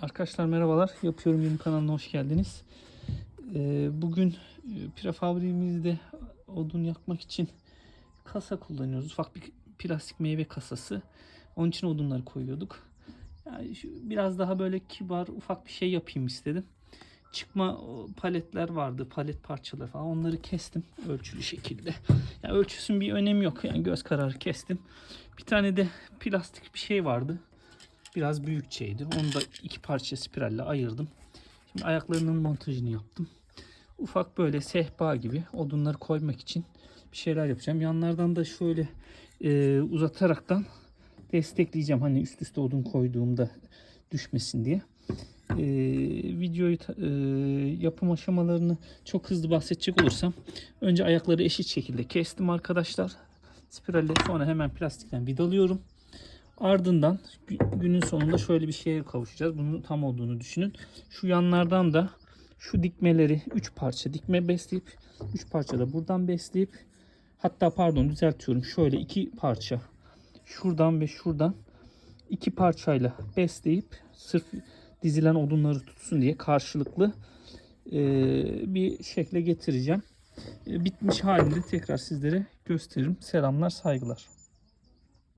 Arkadaşlar merhabalar. Yapıyorum Yeni kanalına hoş geldiniz. Bugün prefabrimizde odun yakmak için kasa kullanıyoruz. Ufak bir plastik meyve kasası. Onun için odunları koyuyorduk. Yani biraz daha böyle kibar ufak bir şey yapayım istedim. Çıkma paletler vardı. Palet parçaları falan. Onları kestim ölçülü şekilde. Yani ölçüsün bir önemi yok. Yani göz kararı kestim. Bir tane de plastik bir şey vardı. Biraz büyükçeydi. Onu da iki parça spiralle ayırdım. Şimdi ayaklarının montajını yaptım. Ufak böyle sehpa gibi odunları koymak için bir şeyler yapacağım. Yanlardan da şöyle uzataraktan destekleyeceğim. Hani üst üste odun koyduğumda düşmesin diye. Videoyu yapım aşamalarını çok hızlı bahsedecek olursam önce ayakları eşit şekilde kestim arkadaşlar. Spiralle sonra hemen plastikten vidalıyorum. Ardından günün sonunda şöyle bir şeye kavuşacağız. Bunun tam olduğunu düşünün. Şu yanlardan da şu dikmeleri 3 parça dikme besleyip 3 parça da buradan besleyip, hatta pardon düzeltiyorum. Şöyle 2 parça şuradan ve şuradan 2 parçayla besleyip sırf dizilen odunları tutsun diye karşılıklı bir şekle getireceğim. Bitmiş halinde tekrar sizlere gösteririm. Selamlar, saygılar.